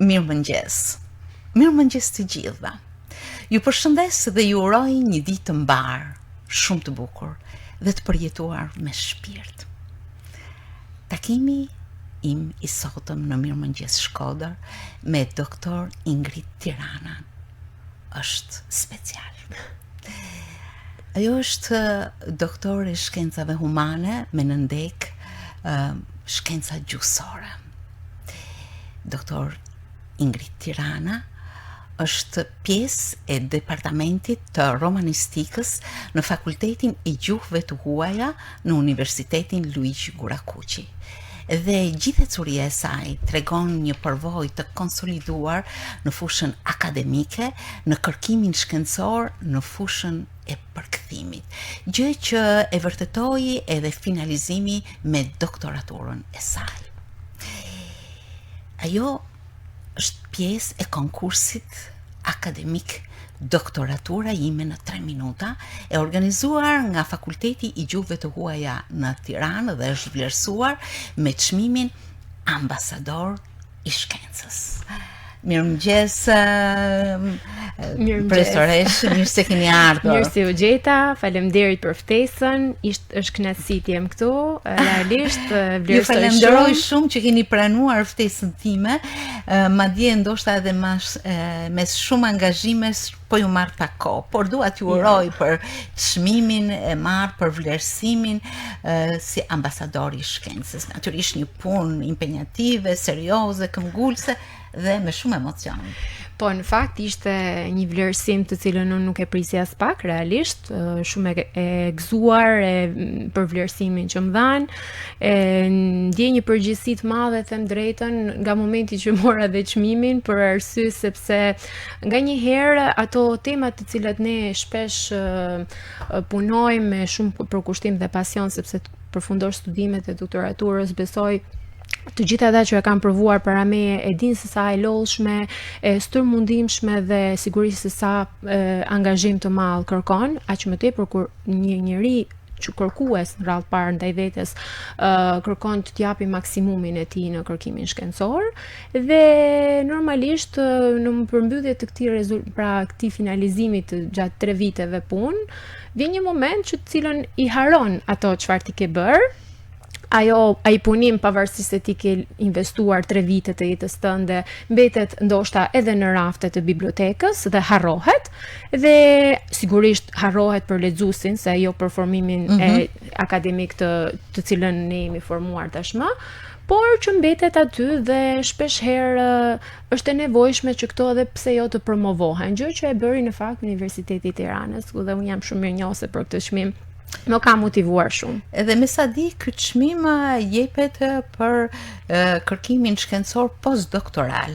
Mirëmëngjes. Mirëmëngjes të gjithëve. Ju përshëndes dhe ju uroj një ditë të mbar, shumë të bukur dhe të përjetuar me shpirt. Takimi im I sotëm në Mirëmëngjes Shkodër me doktor Ingrid Tirana është special. Ajo është doktor e shkencave humane me nëndek shkenca gjusore. Doktor Ingrid Tirana është pjesë e departamentit të romanistikës në Fakultetin e Gjuhëve të Huaja në Universitetin Luigi Gurakuqi. Dhe gjithëcuria e saj tregon një përvojë të konsoliduar në fushën akademike, në kërkimin shkencor, në fushën e përkthimit, gjë që e vërtetoi edhe finalizimi me doktoraturën e saj. Ajo është pjesë e konkursit akademik doktoratura ime në 3 minuta, e organizuar nga Fakulteti I Gjuhëve të Huaja në Tiranë dhe është vlerësuar me çmimin ambasador I shkencës. Mirëmëngjes, profesoresh, mirë se keni ardhur. Mirë se u gjeta, faleminderit për ftesën, është kënaqësi të jem këtu, realisht vlerësoj shumë. Ju falenderoj shumë që keni pranuar ftesën time, madje ndoshta edhe mes shumë angazhimesh po ju marr pak kohë, por dua t'ju uroj për çmimin e marrë, për vlerësimin si ambasador I shkencës. Natyrisht një punë impenjative, serioze, këmbgulse dhe me shumë emocion. Po, në fakt ishte një vlerësim të cilën unë nuk e prisja as pak, realisht, shumë e gëzuar për vlerësimin që më dhanë, ndjej një përgjegjësi të madhe, them drejtën, nga momenti që mora dhe çmimin, për arsye sepse nganjëherë ato temat të cilat ne shpesh punojmë me shumë përkushtim dhe pasion, sepse të përfundosh studimet e doktoraturës, besoj të gjitha ata që e kanë provuar para meje e dinë se sa e lodhshme, e stërmundimshme dhe sigurisht se sa angazhim të madh kërkon, aq më tepër kur një njeri që kërkues në radhë parë ndaj vetes kërkon të t'japi maksimumin e tij në kërkimin shkencor dhe normalisht në përmbyllje të këtij finalizimi të gjatë 3 viteve punë, vjen një moment që të cilën I haron ato çfarë ti ke bërë. Ai punim pavarësisht se ti ke investuar 3 vite të jetës tënde, mbetet ndoshta edhe në raftet e bibliotekës dhe harrohet, dhe sigurisht harrohet për lexuesin, se ajo për formimin e akademik të cilën ne jemi formuar tashmë, por që mbetet aty dhe shpesh herë është e nevojshme që këto edhe pse jo të promovohen, gjë që e bëri në fakt Universiteti I Tiranës, dhe unë jam shumë mirënjohëse për këtë çmim. Më ka motivuar shumë. Edhe me sa di, ky çmim jepet për kërkimin shkencor postdoktoral,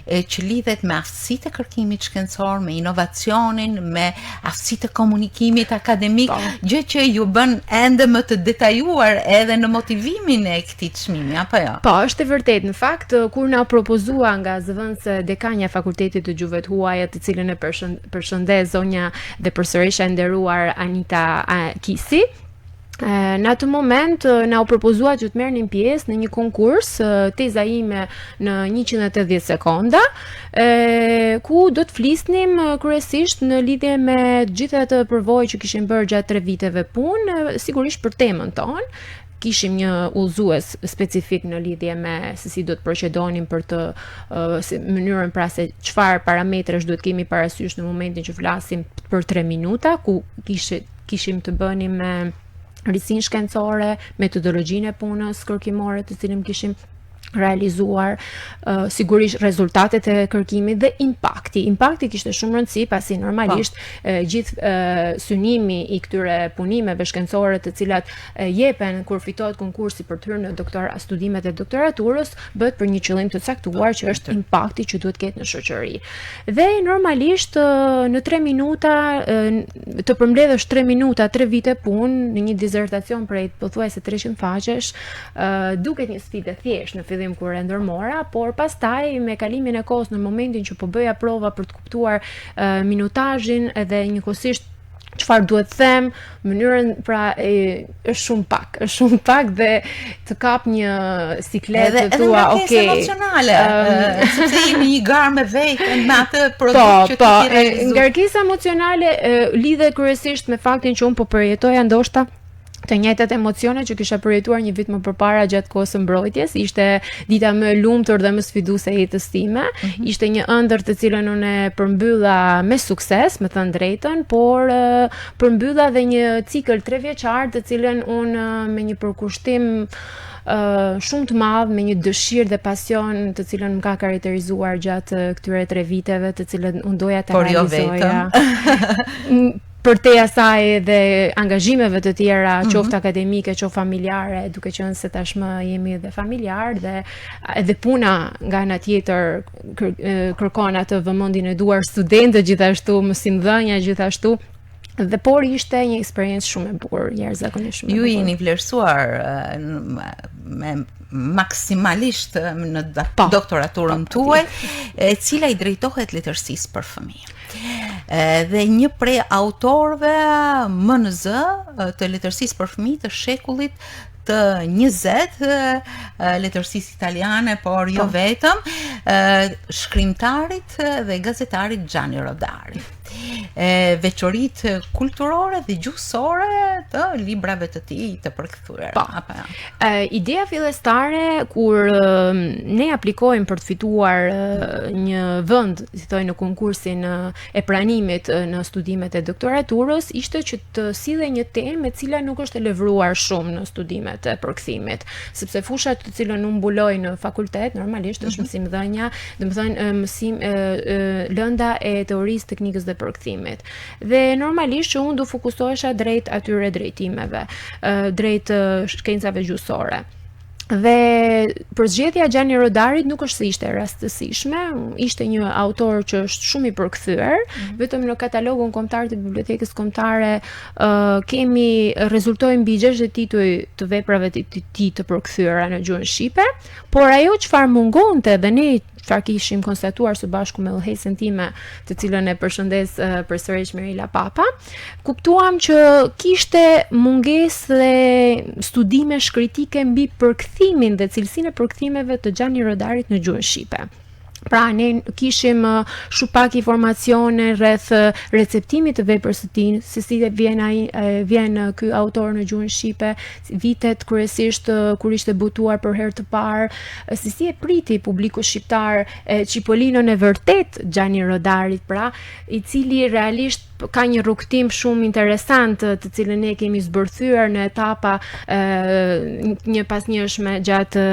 që lidhet me aftësitë e kërkimit shkencor, me inovacionin, me aftësitë e komunikimit akademik, gjë që ju bën ende më të detajuar edhe në motivimin e këtij çmimi, apo jo? Po, është e vërtetë. Në fakt, kur na propozua nga zëvendëse dekania e Fakultetit të Gjuhëve të Huaja, të cilën e përshëndes zonja dhe përsërisha e nderuar Anita Kisi, në atë moment na u propozua që të merrnim pjesë në një konkurs, teza ime në 180 sekonda, ku do të flisnim kryesisht në lidhje me të gjitha ato përvojë që kishim bërë gjatë 3 viteve punë, sigurisht për temën tonë. Kishim një udhëzues specifik në lidhje me se si do të procedonim për të mënyrën, pra se çfarë parametresh duhet kemi parasysh në momentin që flasim për 3 minuta, ku kishim të bënim me rritësinë shkencore, metodologjinë e punës kërkimore të cilën kishim realizuar, sigurisht rezultatet e kërkimit dhe impakti. Impakti kishte shumë rëndësi, pasi normalisht gjithë synimi I këtyre punimeve shkencore të cilat jepen kur fitohet konkursi për të hyrë në studimet e doktoraturës, bëhet për një qëllim të caktuar që është impakti që duhet ketë në shoqëri. Dhe normalisht në 3 minuta të përmbledhësh 3 minuta, 3 vite punë në një dizertacion prej pothuajse 300 faqesh, duket një sfidë e thjeshtë në fillim kur e ndërmora, por pastaj me kalimin e kohës, në momentin që po bëja prova për të kuptuar minutazhin edhe njëkohësisht çfarë duhet të them, mënyrën pra është shumë pak dhe të kap një sikletë të tua, okay. Edhe emocionale, sepse jemi një garë me veten me atë produkt që ti realizuar. Ngarkesa emocionale lidhet kryesisht me faktin që unë po përjetoja ndoshta të njëjtat emocione që kisha përjetuar një vit më përpara gjatë kohës së mbrojtjes. Ishte dita më e lumtur dhe më sfiduese e jetës time. Ishte një ëndër të cilën unë e përmbylla me sukses, me thënë drejtën, por përmbylla dhe një cikël 3 vjeçar të cilën unë me një përkushtim shumë të madh, me një dëshirë dhe pasion të cilën më ka karakterizuar gjatë këtyre 3 viteve, të cilën unë doja të realizoja. Për te asaj dhe angazhimeve të tjera, qoftë akademike, qoftë familjare, duke qenë se tashmë jemi dhe familjar dhe edhe puna nga ana tjetër kërkon atë vëmendjen e duar studentët, gjithashtu mësimdhënia, gjithashtu. Dhe por ishte një eksperiencë shumë e bukur, jashtëzakonisht shumë. Ju jeni vlerësuar me maksimalisht në doktoraturën tuaj, e cila I drejtohet letërsisë për fëmijë. Dhe një prej autorëve MNZ të letërsisë për fëmijë të shekullit të 20, letërsisë italiane, por jo vetëm, shkrimtarit dhe gazetarit Gianni Rodari. Veçoritë kulturore dhe gjuhësore të librave të tij të përkthyera. Ideja fillestare kur ne aplikojmë për të fituar një vend, si thoj, në konkursin e pranimit në studimet e doktoraturës, ishte që të sillej një temë e cila nuk është e levruar shumë në studimet e përkthimit, sepse fusha të cilën unë mbuloj në fakultet normalisht është mësimdhënia, domethënë lënda e teorisë, teknikës dhe përkthimit. Dhe normalisht që unë do fokusohesha drejt atyre drejtimeve, drejt shkencave gjuhësore. Dhe përzgjedhja e Gianni Rodarit nuk është se ishte rastësishme, ishte një autor që është shumë I përkthyer, vetëm në katalogun kombëtar të Bibliotekës Kombëtare rezultojnë mbi 60 tituj të veprave të tij të përkthyera në gjuhën shqipe, por ajo çfarë mungonte dhe ne çfarë kishim konstatuar së bashku me udhëhecën time, të cilën e përshëndes përsërish Mirela Papa, kuptuam që kishte mungesë dhe studime shkritike mbi përkthimin dhe cilësinë e përkthimeve të Gianni Rodarit në gjuhën shqipe. Pra ne kishim shumë pak informacione rreth receptimit të veprës së tij, se si vjen ky autor në gjuhën shqipe, vitet kryesisht kur ishte botuar për herë të parë, se si e priti publiku shqiptar Cipolinon e vërtet Gianni Rodarit, pra I cili realisht ka një rrugtim shumë interesant të cilën ne kemi zbërthyer në etapa një pas njëshme gjatë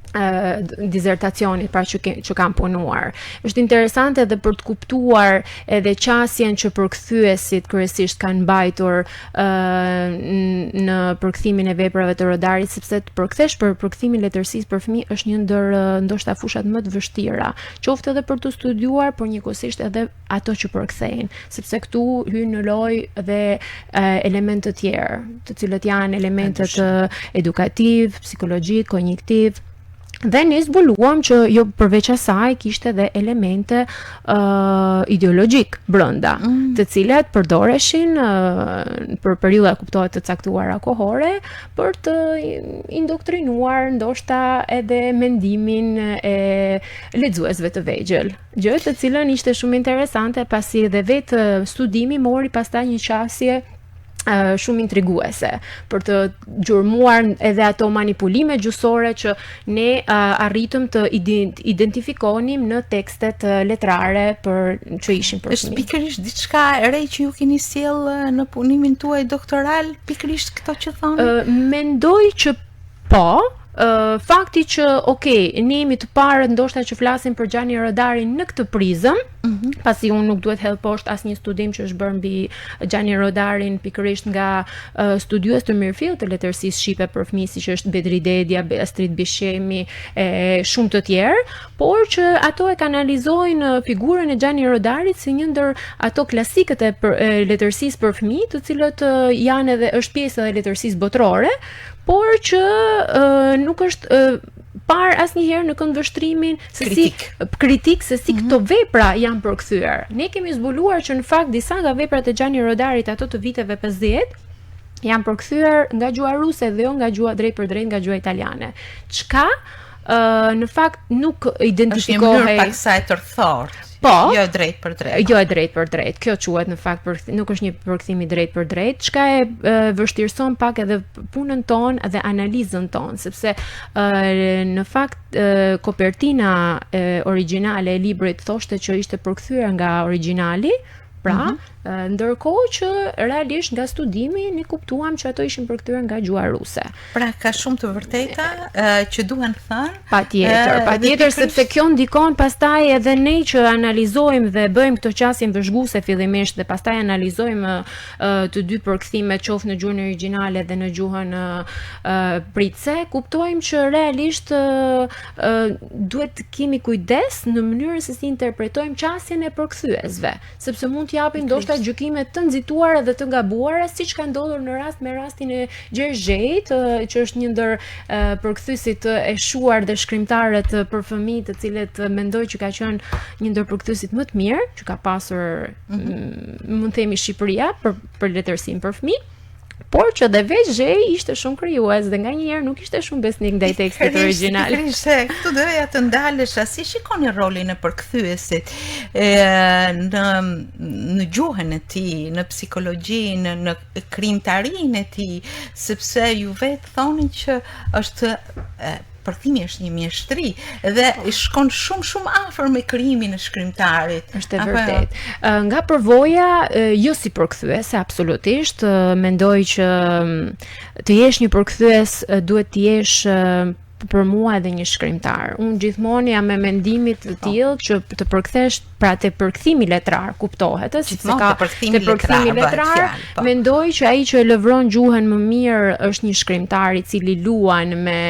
disertacionit pra që kam punuar. Është interesante edhe për të kuptuar edhe qasjen që përkthyesit kryesisht kanë mbajtur në përkthimin e veprave të Rodarit, sepse të përkthesh për përkthimin letërsisë për fëmijë është një ndër ndoshta fushat më të vështira, qoftë edhe për të studiuar, por njëkohësisht edhe ato që përkthejnë, sepse këtu hyn në lojë dhe elemente të tjerë, të cilët janë elementet edukativ, psikologjik, kognitiv. Dhe ne zbuluam që jo përveç asaj kishte edhe elemente ideologjik brenda, të cilat përdoreshin për periudha kuptohet të caktuara kohore për të indoktrinuar ndoshta edhe mendimin e lexuesve të vegjël. Gjë të cilën ishte shumë interesante pasi edhe vetë studimi mori pastaj një qasje shumë intriguese për të gjurmuar edhe ato manipulime gjuhësore që ne arritëm të identifikonim në tekstet letrare që ishin për fëmijë. Është pikërisht diçka e re që ju keni sjell në punimin tuaj doktoral, pikërisht këto që thonë? Mendoj që po. Fakti që, ne jemi të parë ndoshta që flasim për Gianni Rodarin në këtë prizëm, pasi unë nuk duhet hedh poshtë asnjë studim që është bërë mbi Gianni Rodarin pikërisht nga studiues të mirëfillt të letërsisë shqipe për fëmijë, siç është Bedri Dedja, Astrid Bishemi e shumë të tjerë, por që ato e kanalizojnë figurën e Gianni Rodarit si një ndër ato klasikët e letërsisë për fëmijë, të cilët janë edhe është pjesë e letërsisë botërore, por që nuk është parë asnjëherë në këndvështrimin kritik se si këto vepra janë përkthyer. Ne kemi zbuluar që në fakt disa nga veprat e Gianni Rodarit ato të viteve 50 janë përkthyer nga gjuha ruse dhe jo nga gjuha drejt për drejt nga gjuha italiane. Çka në fakt nuk identifikohej. Është një mënyrë paksa e tërthorë. Po, jo drejt për drejt. Jo e drejt për drejt. Kjo quhet në fakt nuk është një përkthim i drejt për drejt, çka e vështirëson pak edhe punën tonë dhe analizën tonë, sepse në fakt kopertina origjinale e librit thoshte që ishte përkthyer nga origjinali, pra ndërkohë që realisht nga studimi ne kuptuam që ato ishin përkthyer nga gjuha ruse. Pra ka shumë të vërteta që duhen thënë. Patjetër sepse kjo ndikon pastaj edhe ne që analizojmë dhe bëjmë këto qasje vëzhguese fillimisht dhe pastaj analizojmë të dy përkthimet qoftë në gjuhën origjinale dhe në gjuhën pritse, kuptojmë që realisht duhet të kemi kujdes në mënyrën se si interpretojmë qasjen e përkthyesve, sepse mund të japin ndoshta gjykime të nxituara dhe të gabuara, siç ka ndodhur në rastin e Gjergjeit, që është një ndër përkthyesit e shuar dhe shkrimtarët për fëmijë, të cilët mendoj që ka qenë një ndër përkthyesit më të mirë që ka pasur, mund të themi, Shqipëria për letërsim për fëmijë. Por që dhe veç Zhej ishte shumë krijues dhe nganjëherë nuk ishte shumë besnik ndaj tekstit origjinal. Këtu doja të ndalesha, si shikoni rolin e përkthyesit në gjuhën e tij, në psikologjinë, në krijimtarinë e tij, sepse ju vetë thoni që është përkthimi është një mjeshtri dhe shkon shumë afër me krijimin e shkrimtarit. Është e vërtet. Nga përvoja, jo si përkthyes, absolutisht, mendoj që të jesh një përkthyes duhet të jesh për mua edhe një shkrimtar. Unë gjithmonë jam me mendimit të tillë që të përkthesh, pra te përkthimi letrar, kuptohet, sepse ka përkthimi letrar, mendoj që ai që e lëvron gjuhën më mirë është një shkrimtar i cili luan me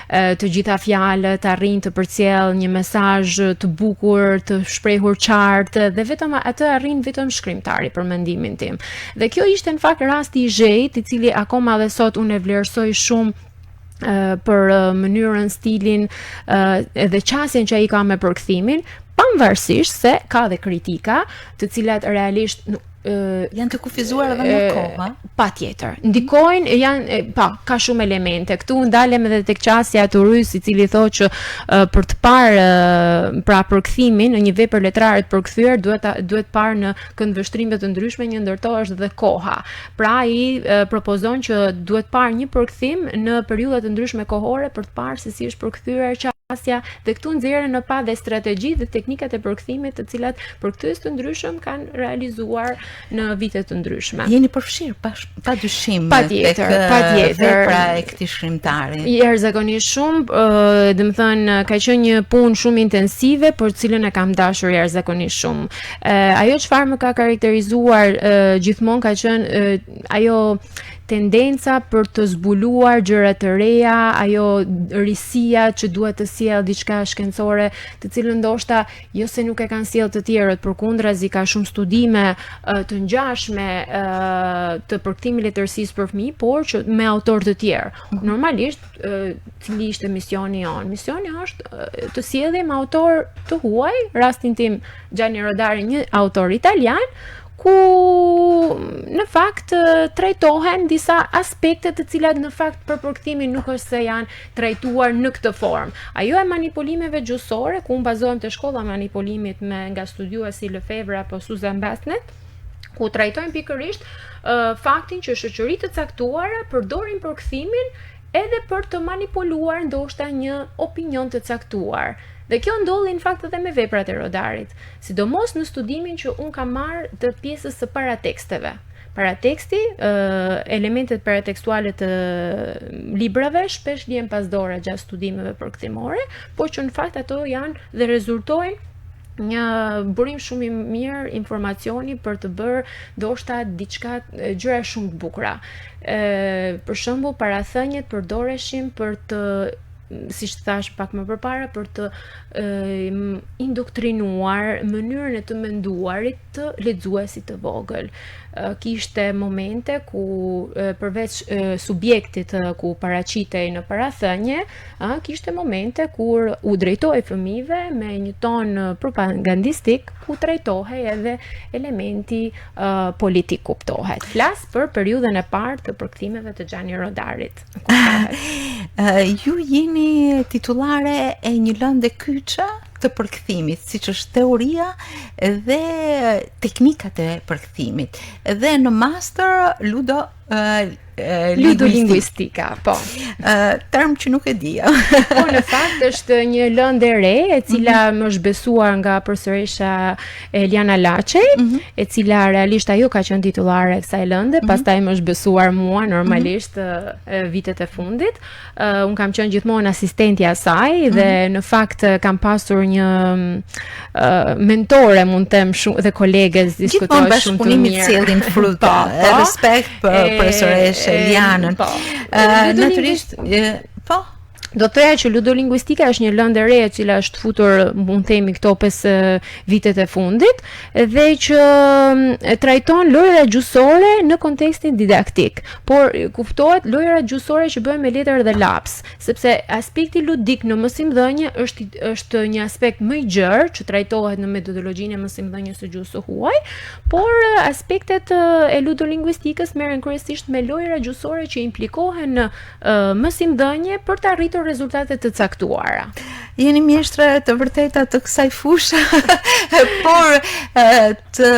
të gjitha fjalët, arrin të përcjell një mesazh të bukur, të shprehur qartë, dhe vetëm atë arrin vetëm shkrimtari për mendimin tim. Dhe kjo ishte në fakt rasti i Zhejt, i cili akoma dhe sot unë e vlerësoj shumë për mënyrën, stilin edhe qasjen që ai ka me përkthimin, pavarësisht se ka dhe kritika, të cilat realisht janë të kufizuar edhe në kohë. Patjetër. Ndikojnë, ka shumë elemente. Këtu ndalem edhe tek qasja e Turrys, i cili thotë që për të parë pra përkthimin në një vepër letrare të përkthyer duhet parë në këndvështrime të ndryshme, një ndër to është dhe koha. Pra ai propozon që duhet parë një përkthim në periudha të ndryshme kohore për të parë se si është përkthyer qasja, dhe këtu nxjerrën në pa dhe strategji dhe teknikat e përkthimit të cilat përkthyes të ndryshëm kanë realizuar në vite të ndryshme. Jeni përfshirë padyshim patjetër vepra e këtij shkrimtari. Jashtëzakonisht shumë, domethënë ka qenë një punë shumë intensive, por cilën e kam dashur jashtëzakonisht shumë. Ajo çfarë më ka karakterizuar gjithmonë ka qenë ajo tendenca për të zbuluar gjëra të reja, ajo risia që duhet të sjell diçka shkencore, të cilën ndoshta jo se nuk e kanë sjell të tjerët, përkundrazi ka shumë studime të ngjashme të përkthimit letërsisë për fëmijë, por që me autor të tjerë. Normalisht, cili ishte misioni jon? Misioni është të sjellim autor të huaj, rastin tim Gianni Rodari, një autor italian, ku në fakt trajtohen disa aspekte të cilat në fakt për përkthimin nuk është se janë trajtuar në këtë formë. Ajo e manipulimeve gjuhësore, ku unë bazohem te shkolla e manipulimit nga studiuesi Lefevre apo Susan Basnet, ku trajtojnë pikërisht faktin që shoqëritë të caktuara përdorin përkthimin edhe për të manipuluar ndoshta një opinion të caktuar. Dhe kjo ndodhi në fakt edhe me veprat e Rodarit, sidomos në studimin që unë kam marrë të pjesës së parateksteve. Parateksti, elementet paratekstuale të librave shpesh lihen pas dora gjatë studimeve përkthimore, por që në fakt ato janë dhe rezultojnë një burim shumë i mirë informacioni për të bërë ndoshta diçka, gjëra shumë të bukura. Për shembull, parathënjet përdoreshin për të siç thash pak më përpara, për të indoktrinuar mënyrën e të menduarit të lexuesit të vogël. Kishte momente ku përveç subjektit ku paraqitej në parathënie, kishte momente kur u drejtohej fëmijëve me një ton propagandistik, ku trajtohej edhe elementi politik kuptohet. Flas për periudhën e parë të përkthimeve të Xhani Rodarit. Ju jeni titullare e një lëndë kyçe të përkthimit, siç është teoria dhe teknikat e përkthimit. Dhe në master ludolingvistika, po. Term që nuk e dija. Po, në fakt është një lëndë e re, e cila më është besuar nga profesoresha Eliana Laçej, e cila realisht ajo ka qenë titullare e kësaj lënde, pastaj më është besuar mua normalisht vitet e fundit. Un kam qenë gjithmonë asistentja e saj dhe në fakt kam pasur një mentore, mund të them, shumë dhe kolege diskutoj shumë të mirë. Cilin fruta, respekt për profesoreshë Elianën. Natyrisht, po. Do të thoya që ludolingvistika është një lëndë e re e cila është futur, mund të themi, këto 5 vitet e fundit, dhe që trajton lojërat gjysore në kontekstin didaktik. Por kuptohet lojërat gjysore që bëhen me letër dhe laps, sepse aspekti ludik në mësimdhënie është një aspekt më i gjerë që trajtohet në metodologjinë e mësimdhënies së gjuhës së huaj, por aspektet e ludolingvistikës merren kryesisht me lojëra gjysore që implikohen në mësimdhënie për të arritur rezultate të caktuara. Jeni mjeshtre të vërteta të kësaj fushë, por të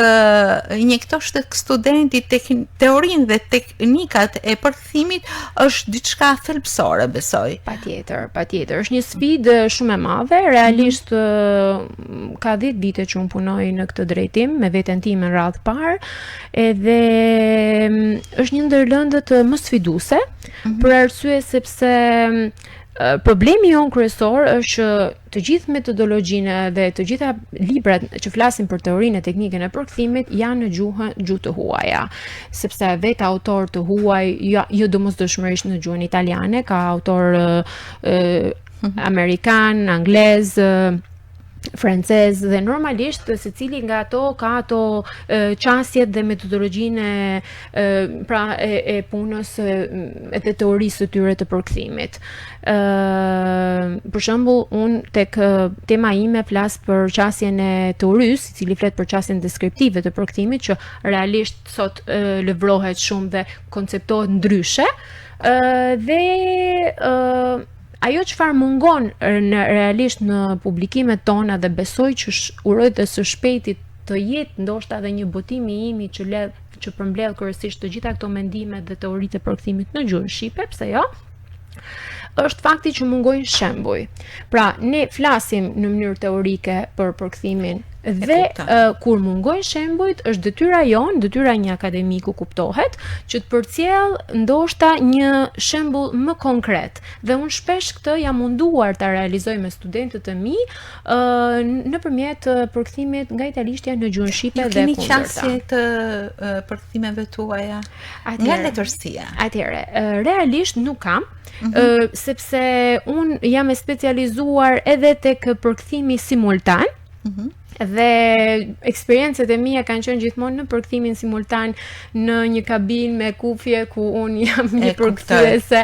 injektosh tek studenti teorinë dhe teknikat e përkthimit është diçka thelbësore, besoj. Patjetër. Është një sfidë shumë e madhe. Realisht ka 10 vite që unë punoj në këtë drejtim me veten time në radhë parë, edhe është një ndër lëndët më sfiduese, për arsye sepse problemi jon kryesor është që të gjithë metodologjinë dhe të gjitha librat që flasin për teorinë e teknikën e përkthimit janë në gjuhë të huaja, sepse vetë autor të huaj jo domosdoshmërisht në gjuhën italiane, ka autor amerikan, anglez, francez, dhe normalisht secili nga ato ka ato qasjet dhe metodologjinë e punës edhe teorisë së tyre të përkthimit. Për shembull, unë tek tema ime flas për qasjen e teorisë, i cili flet për qasjen deskriptive të përkthimit, që realisht sot lëvrohet shumë dhe konceptohet ndryshe, dhe ajo çfarë mungon realisht në publikimet tona, dhe besoj që uroj të së shpejti të jetë ndoshta edhe një botim i imi që përmbledh kryesisht të gjitha këto mendime dhe teoritë e përkthimit në gjuhën shqipe, pse jo? Është fakti që mungojnë shembuj. Pra, ne flasim në mënyrë teorike për përkthimin, dhe kur mungojnë shembujt, është detyra një akademiku kuptohet, që të përcjell ndoshta një shembull më konkret. Dhe unë shpesh këtë jam munduar ta realizoj me studentët e mi nëpërmjet përkthimit nga italishtja në gjuhën shqipe dhe kundërta. Keni qasje të përkthimeve tuaja nga letërsia? Atëherë, realisht nuk kam. Sepse unë jam e specializuar edhe tek përkthimi simultan, dhe eksperiencët e mia kanë qenë gjithmonë në përkthimin simultan në një kabinë me kufje ku unë jam një përkthyese,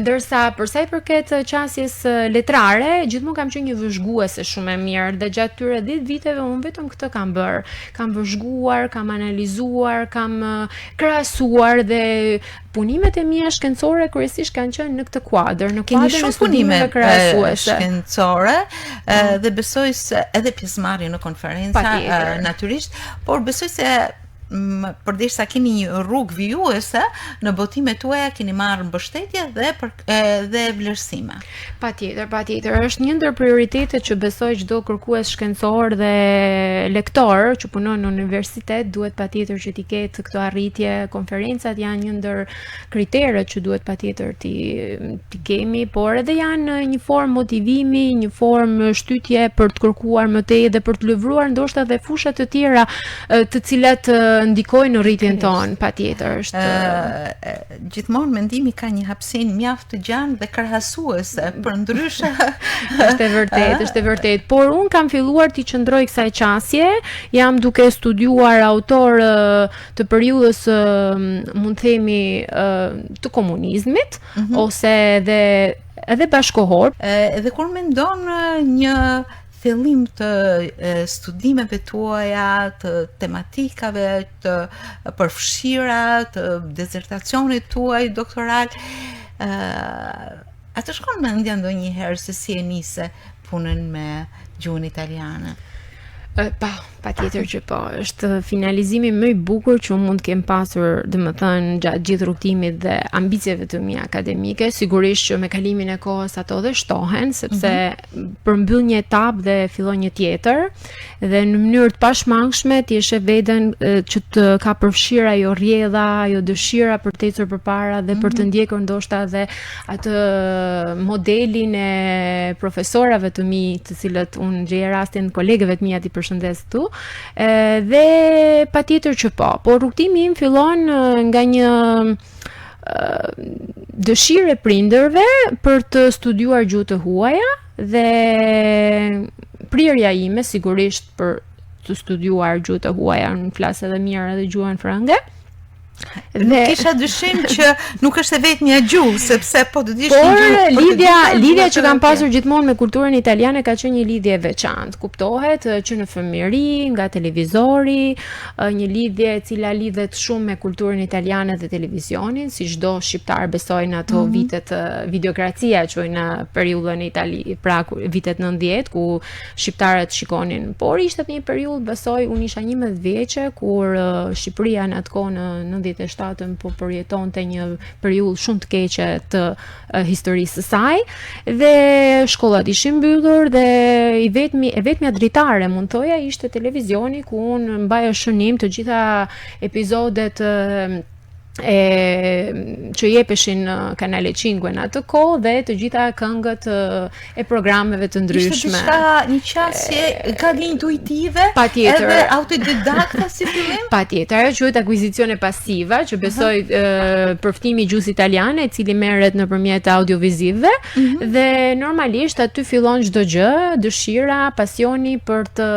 ndërsa për sa i përket qasjes letrare, gjithmonë kam qenë një vëzhguese shumë e mirë, dhe gjatë këtyre 10 viteve unë vetëm këtë kam bërë. Kam vëzhguar, kam analizuar, kam krahasuar, dhe punimet e mia shkencore kryesisht kanë qenë në këtë kuadër, në kuadrin e studimeve krahasuese. Shkencore, dhe besoj se edhe pjesëmarrje në konferenca, natyrisht, por besoj se përderisa keni një rrugë vijuese, në botimet tuaja keni marrë mbështetje dhe vlerësime. Patjetër, është një ndër prioritetet që besoj çdo kërkues shkencor dhe lektor që punon në universitet duhet patjetër që t'i ketë këto arritje. Konferencat janë një ndër kriteret që duhet patjetër t'i kemi, por edhe janë një formë motivimi, një formë shtytje për të kërkuar më tej dhe për të lëvruar ndoshta dhe fusha të tjera të cilat ndikojnë në rritjen tonë, patjetër. Gjithmonë mendimi ka një hapësinë mjaft të gjanë dhe krahasuese, përndryshe është e vërtet. Por un kam filluar të qëndroj kësaj qasje, jam duke studiuar autor të periudhës mund themi të komunizmit ose edhe bashkohor. Edhe kur mendon një fillim të studimeve tuaja, të tematikave të përfshira, të dezertacionit tuaj doktoral, atë shkon mendja ndonjëherë se si e nise punën me gjuhën italiane? Patjetër që po, është finalizimi më i bukur që unë mund të kem pasur, domethënë, gjatë gjithë rrugtimit dhe ambicieve të mia akademike. Sigurisht që me kalimin e kohës ato dhe shtohen, sepse përmbyll një etapë dhe fillon një tjetër, dhe në mënyrë të pashmangshme ti e sheh veten që të ka përfshirë ajo rrjedha, ajo dëshira për të ecur përpara dhe për të ndjekur ndoshta edhe atë modelin e profesorave të mi, të cilët unë gjej rastin kolegëve të mia ti përshëndes këtu. Dhe patjetër që po, por rrugtimi im fillon nga një dëshirë e prindërve për të studiuar gjuhë të huaja dhe prirja ime sigurisht për të studiuar gjuhë të huaja, në flas edhe mirë edhe gjuhën frënge. Nuk kisha dyshim që nuk është e vetmja gjuhë, sepse po të dish një gjuhë. Por lidhja që kam pasur gjithmonë me kulturën italiane ka qenë një lidhje e veçantë. Kuptohet që në fëmijëri, nga televizori, një lidhje e cila lidhet shumë me kulturën italiane dhe televizionin, si çdo shqiptar besoj në ato vitet videokracia që në periudhën e Itali, pra vitet 90, ku shqiptarët shikonin. Por ishte një periudhë, besoj, unë isha 11 vjeçe, kur Shqipëria në atë kohë në 97 po përjetonte një periudhë shumë të keqe të historisë së saj dhe shkollat ishin mbyllur dhe e vetmja dritare mund thoja ishte televizioni, ku unë mbaja shënim të gjitha epizodet që jepeshin në kanale 5 në atë kohë dhe të gjitha këngët e programeve të ndryshme. Ishte një qasje gati intuitive, edhe autodidakta si fillim? Patjetër, ajo quhet akuizicione pasiva, që besoj përftimi i gjuhës italiane, i cili merret nëpërmjet audiovizive dhe normalisht aty fillon çdo gjë, dëshira, pasioni për të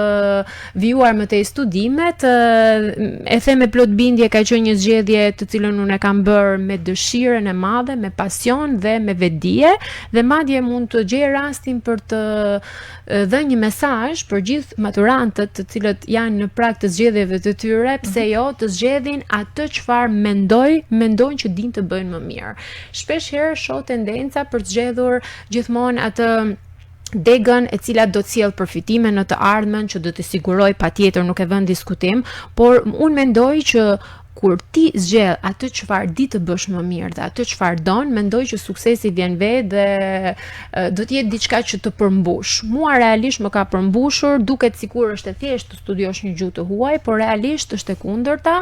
vijuar më tej studimet. E them me plot bindje, ka qenë një zgjedhje të cilën unë e kam bërë me dëshirën e madhe, me pasion dhe me vetdije, dhe madje mund të gjej rastin për të dhënë një mesazh për gjithë maturantët të cilët janë në prag të zgjedhjeve të tyre, pse jo të zgjedhin atë çfarë mendojnë që dinë të bëjnë më mirë. Shpesh herë shoh tendenca për të zgjedhur gjithmonë atë degën e cila do të sjellë përfitime në të ardhmen, që do të siguroj patjetër, nuk e vën diskutim, por unë mendoj që kur ti zgjedh atë çfarë di të bësh më mirë dhe atë çfarë don, mendoj që suksesi vjen vetë dhe do të jetë diçka që të përmbush. Mua realisht më ka përmbushur, duket sikur është e thjeshtë të studiosh një gjuhë të huaj, por realisht është e kundërta.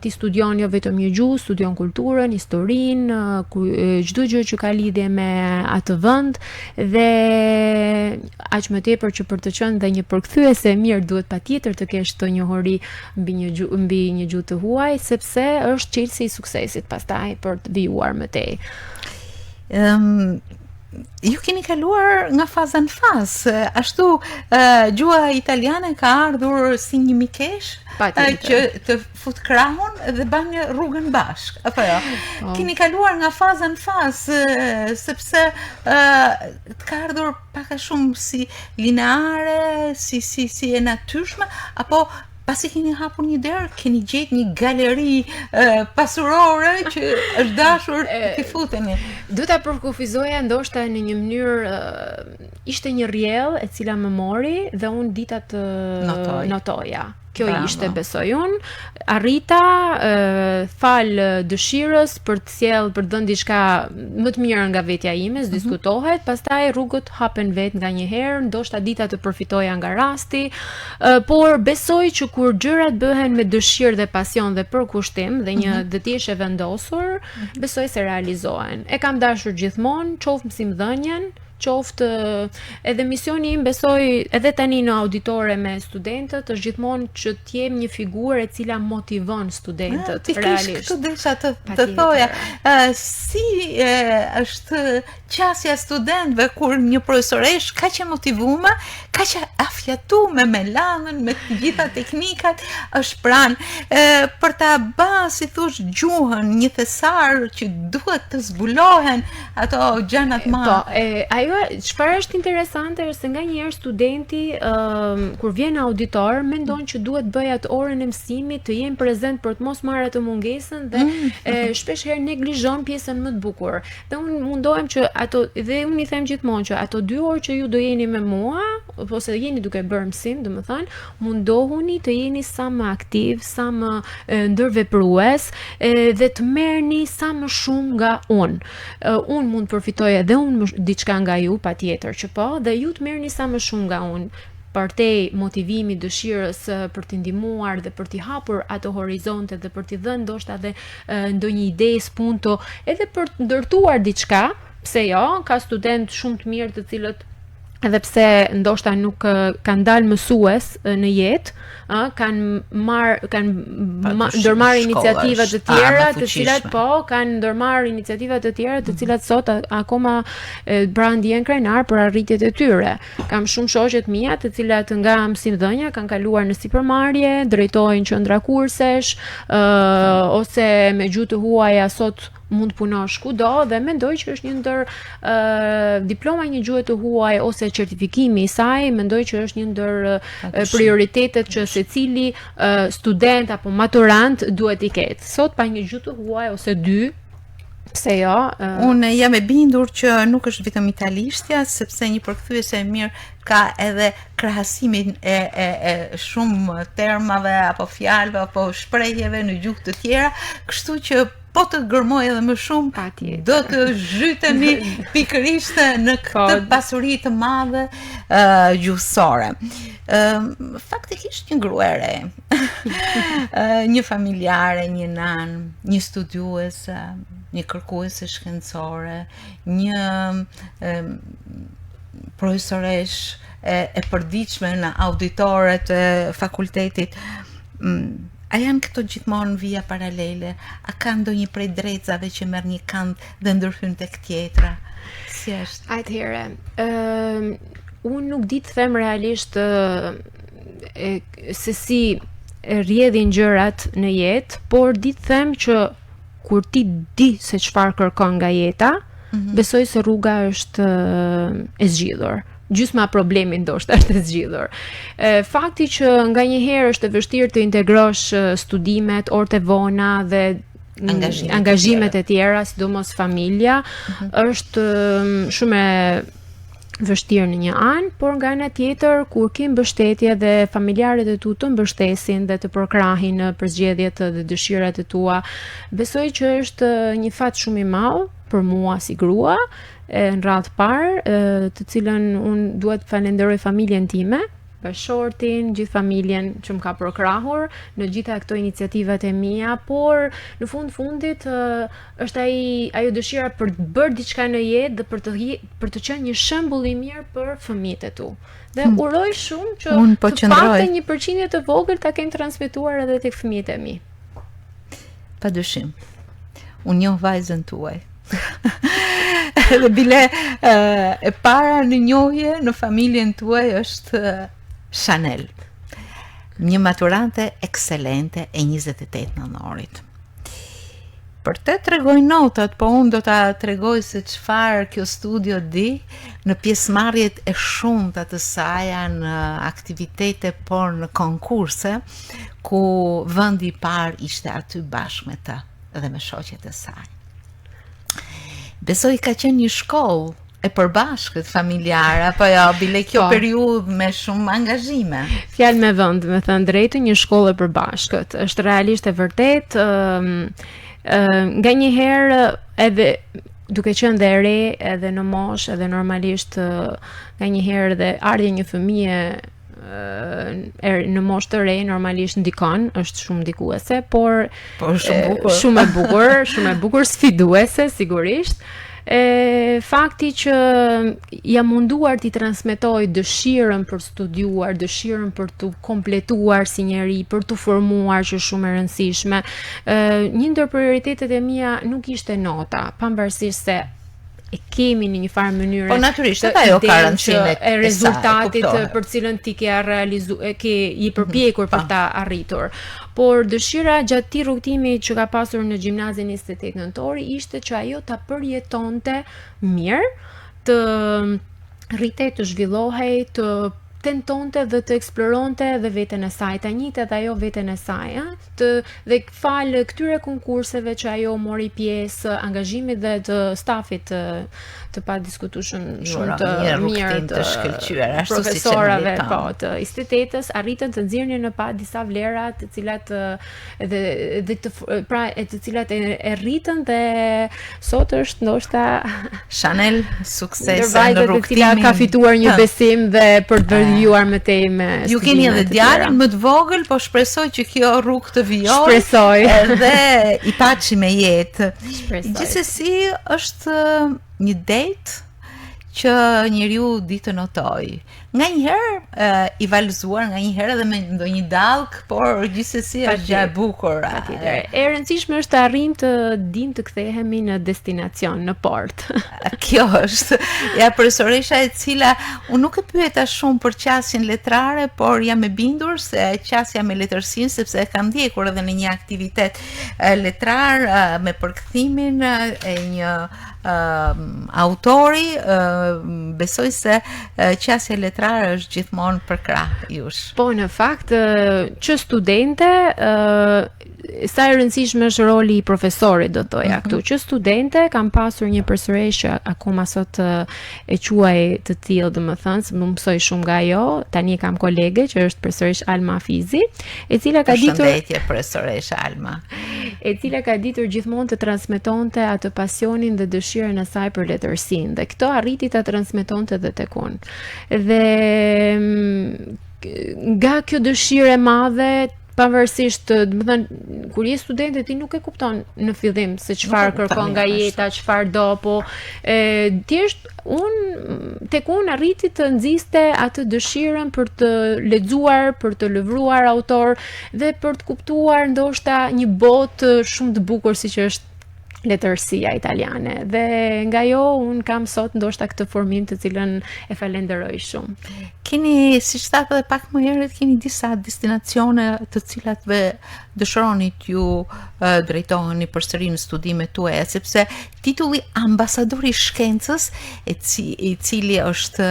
Ti studion jo vetëm një gjuhë, studion kulturën, historinë, çdo gjë që ka lidhje me atë vend, dhe aq më tepër që për të qenë dhe një përkthyese e mirë duhet patjetër të kesh të njohuri mbi një gjuhë të huaj, sepse është çelësi i suksesit pastaj për të vijuar më tej. Ju keni kaluar nga faza në fazë, ashtu gjuha italiane ka ardhur si një mikesh që të fut krahun dhe bën rrugën bashk, apo jo? Keni kaluar nga faza në fazë, sepse të ka ardhur pak a shumë si lineare, si e natyrshme, apo pasi keni hapur një derë, keni gjetë një galeri pasurore që është dashur të futeni? Do ta përkufizoja ndoshta në një mënyrë, ishte një rrjell e cila më mori dhe unë dita të notoja. Kjo ishte, besoj unë, arrita fal dëshirës për të sjellë, për të dhënë diçka më të mirë nga vetja ime, diskutohet, pastaj rrugët hapen vetë nga një herë, ndoshta dita të përfitoja nga rasti, por besoj që kur gjërat bëhen me dëshirë dhe pasion dhe për kushtim dhe një dëtiesh e vendosur, besoj se realizohen. E kam dashur gjithmonë, qoftë mësimdhënien, qoftë edhe misioni im besoj edhe tani në auditore me studentët është gjithmonë që të jem një figurë e cila motivon studentët realisht. Kështu desha të thoja, si është qasja studentëve kur një profesoresh kaq e motivuar, kaq e afjatuar me lanën, me të gjitha teknikat, është pranë për ta bërë, si thosh, gjuhën, një thesar që duhet të zbulohen ato gjanat më. Po, ajo çfarë është interesante është se nganjëherë studenti kur vjen auditor mendon që duhet bëj atë orën e mësimit, të jenë prezent për të mos marrë atë mungesën dhe shpesh herë neglizhon pjesën më të bukur. Dhe unë mundohem që ato, dhe unë i them gjithmonë që ato 2 orë që ju do jeni me mua, ose jeni duke bërë mësim, domethënë, mundohuni të jeni sa më aktiv, sa më ndërveprues dhe të merrni sa më shumë nga unë. Unë mund të përfitoj edhe unë diçka nga ju, patjetër që po, dhe ju të merrni sa më shumë nga unë. Partej motivimi, dëshirës për t'i ndihmuar dhe për t'i hapur ato horizonte dhe për t'i dhënë ndoshta edhe ndonjë ide, spunto, edhe për të ndërtuar diçka, pse jo, ka student shumë të mirë të cilët edhe pse ndoshta nuk kanë dalë mësues në jetë, kanë ndërmarrë iniciativa të tjera, të cilat kanë ndërmarrë iniciativa të tjera, të cilat sot akoma brandjen krenar për arritjet e tyre. Kam shumë shoqe të mia, të cilat nga mësimdhënia kanë kaluar në sipërmarrje, drejtojnë qendra kursesh, ose me gjuhë të huaja sot mund punosh kudo dhe mendoj që është një ndër diploma një gjuhë të huaj ose certifikimi i saj, mendoj që është një ndër prioritetet që secili student apo maturant duhet i ketë. Sot pa një gjuhë të huaj ose 2, pse jo? Unë jam e bindur që nuk është vetëm italishtja, sepse një përkthyese e mirë ka edhe krahasimin e shumë termave apo fjalëve apo shprehjeve në gjuhë të tjera, kështu që po të gërmoj edhe më shumë, do të zhytemi pikërisht në këtë pasuri të madhe gjuhësore. Faktikisht një gruere, një familjare, një nan, një studiuese, një kërkuese shkencore, një profesoresh e përditshme në auditoret e fakultetit. A janë këto gjithmonë vija paralele? A ka ndonjë prej drejtave që merr një kënd dhe ndërhyn tek tjetra? Si është? Atëherë, unë nuk di të them realisht se si rrjedhin gjërat në jetë, por di të them që kur ti di se çfarë kërkon nga jeta, besoj se rruga është e zgjidhur. Gjysma problemi ndoshta është e zgjidhur. Fakti që nganjëherë është e vështirë të integrosh studimet, orët e vona dhe angazhimet e tjera, sidomos familja, është shumë e vështirë në një anë, por nga ana tjetër kur ke mbështetje dhe familjarët e tu të mbështesin dhe të përkrahin në përzgjedhjet dhe dëshirat e tua, besoj që është një fat shumë i madh për mua si grua, në radhë parë, të cilën unë duhet falenderoj familjen time, bashortin, gjithë familjen që më ka përkrahur në gjitha këto iniciativat e mia, por në fundit është ajo dëshira për të bërë diçka në jetë dhe për të qenë një shembull i mirë për fëmijët e tu. Dhe uroj shumë që të paktën 1% të vogël ta kem transmetuar edhe tek fëmijët e mi. Padyshim. Unë njoh vajzën tuaj. Dhe bile e para në njohje në familjen tuaj është Chanel, një maturante ekselente e 28 nëntorit. Për te tregoj notat, po unë do ta tregoj se çfarë kjo studio di në pjesëmarrjet e shumta të saj në aktivitete, por në konkurse ku vendi i parë ishte aty bashkë me të dhe me shoqet e saj. Besoj ka qenë një shkollë e përbashkët familjare, apo jo, bile kjo periudhë me shumë angazhime. Fjalë me vend, me thënë drejtë, një shkollë e përbashkët. Është realisht e vërtet, nganjëherë edhe duke qenë dhe re, edhe në moshë, edhe normalisht nganjëherë dhe ardhja një fëmije në moshë të re normalisht ndikon, është shumë ndikuese, por shumë e bukur, sfiduese sigurisht. Fakti që jam munduar t'i transmetoj dëshirën për studiuar, dëshirën për t'u kompletuar si njeri, për t'u formuar që shumë e rëndësishme. Një ndër prioritetet e mia nuk ishte nota, pavarësisht se e kemi në një farë mënyrë. Po natyrisht ajo ka rëndësinë e rezultatit për cilën ti ke i përpjekur për ta arritur. Por dëshira gjatë këtij rrugtimi që ka pasur në gjimnazin 28 nëntori ishte që ajo ta përjetonte mirë, të rritej, të zhvillohej, të tentonte dhe të eksploronte dhe veten e saj, ta njihte edhe ajo veten e saj, dhe fal këtyre konkurseve që ajo mori pjesë, angazhimit dhe të stafit të padiskutueshëm shumë të mirë të shkëlqyer, ashtu siç profesorave të institutës, arritën të nxjerrnin në pa disa vlera të cilat të cilat e rritën dhe sot është ndoshta Chanel suksese në rrugtimin. Ka fituar një besim dhe për të vlerëjuar më tej me ju keni edhe djalin më të vogël, po shpresoj që kjo rrugë të vijojë. Shpresoj. Edhe i paçi me jetë. Gjithsesi është një date që njeriu di të notoj. Nganjëherë i valëzuar, nganjëherë edhe me ndonjë dallk, por gjithsesi është gjë e bukur. E rëndësishme është të arrijmë të dim të kthehemi në destinacion, në port. Kjo është. Ja, profesoresha e cila unë nuk e pyeta shumë për qasjen letrare, por jam e bindur se qasja me letërsinë, sepse e kam ndjekur edhe në një aktivitet letrar me përkthimin e një autori, besoj se qasja letrare është gjithmonë për krah jush. Po, në fakt, që studente, sa e rëndësishme është roli i profesorit, do thoja këtu. Që studente kam pasur një profesoreshë akoma sot e quaj të tillë, domethënë, se më mësoj shumë nga ajo. Tani kam kolege që është profesoresh Alma Fizi, e cila ka ditur Përshëndetje profesoresh Alma. E cila ka ditur gjithmonë të transmetonte atë pasionin dhe dëshirën e saj për letërsinë, dhe këto arriti ta transmetonte edhe tek unë. Dhe nga kjo dëshirë e madhe, pavarësisht, domethënë, kur je studente ti nuk e kupton në fillim se çfarë kërkon nga jeta, çfarë do, po thjesht tek unë arriti të nxiste atë dëshirën për të lexuar, për të lëvruar autor dhe për të kuptuar ndoshta një botë shumë të bukur siç është letërsia italiane. Dhe nga jo unë kam sot ndoshta këtë formim të cilën e falenderoj shumë. Keni, siç thatë edhe pak më herët, keni disa destinacione të cilat dëshironi t'ju drejtoheni përsëri në studimet tuaja, sepse titulli ambasador i shkencës, i cili është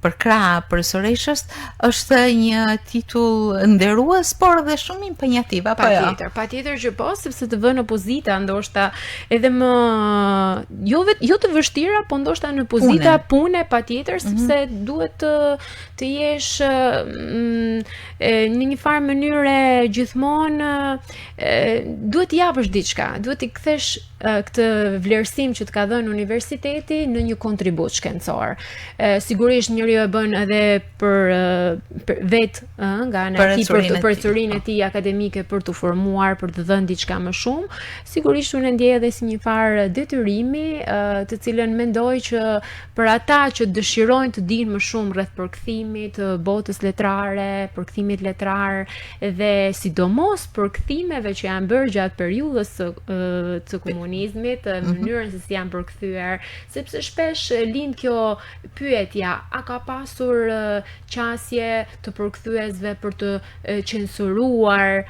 për krah profesoreshës, është një titull nderues, por edhe shumë impenjativ, apo jo? Patjetër që po, sepse të vënë në pozita ndoshta edhe më jo të vështira, po ndoshta në pozita pune patjetër, sepse duhet të jesh në një farë mënyre gjithmonë duhet t'i japësh diçka, duhet t'i kthesh këtë vlerësim që të ka dhënë universiteti në një kontribut shkencor. Sigurisht njeriu e bën edhe për vetë, nga ana e tij, për përcurinë e tij akademike, për t'u formuar, për të dhënë diçka më shumë. Sigurisht unë ndjej edhe si një farë detyrimi, të cilën mendoj që për ata që dëshirojnë të dinë më shumë rreth përkthimit, botës letrare, përkthimit letrar dhe sidomos përkthimeve që janë bërë gjatë periudhës të komunizmit, mënyrën se si janë përkthyer, sepse shpesh lind kjo pyetja, a ka pasur qasje të përkthyesve për të censuruar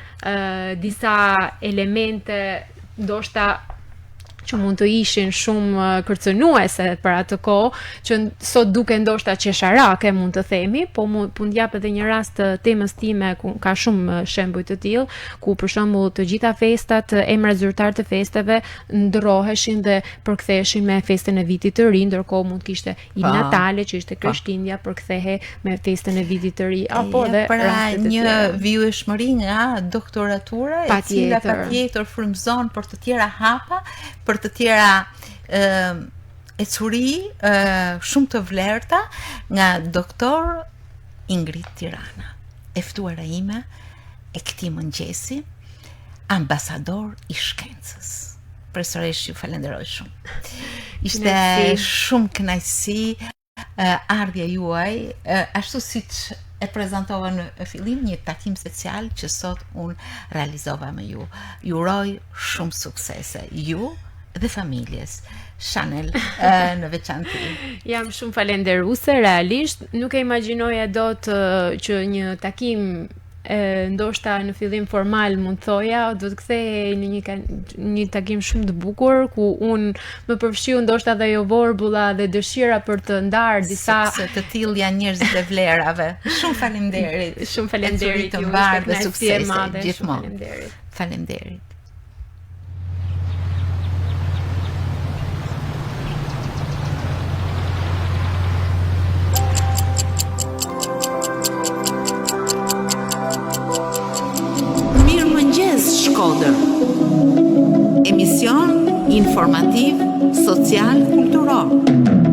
disa elemente ndoshta që mund të ishin shumë kërcënuese për atë kohë, që sot duke ndoshta qesharake, mund të themi, po mund jap edhe një rast të temës time ku ka shumë shembuj të tillë, ku për shembull të gjitha festat, emrat zyrtar të festave ndroheshin dhe përktheheshin me festën e vitit të ri, ndërkohë mund kishte i Natale, që ishte Krishtlindja, përkthehe me festën e vitit të ri, apo dhe një vijshmëri nga doktoratura, e cila patjetër frymëzon për të tjera hapa, për të tjera ecuri shumë të vlerëta, nga doktor Ingrid Tirana, e ftuara ime e këtij mëngjesi, ambasador i shkencës. përsërish ju falenderoj shumë. Ishte shumë kënaqësi ardhja juaj, ashtu siç e prezantova në fillim, një takim special që sot unë realizova me ju. Ju uroj shumë suksese, ju dhe familjes. Chanel në veçanti. Jam shumë falenderuese, realisht nuk e imagjinoja dot që një takim ndoshta në fillim formal mund thoja, do të kthehej në një takim shumë të bukur ku unë më përfshiu ndoshta dhe jo vorbulla dhe dëshira për të ndarë disa sepse të tillë janë njerëz të vlerave. Shumë faleminderit. Shumë faleminderit të ju, mbarë dhe ishte suksese kënaqësi e madhe. gjithmonë. Faleminderit. Shkodër. Emision informativ, social, kulturor.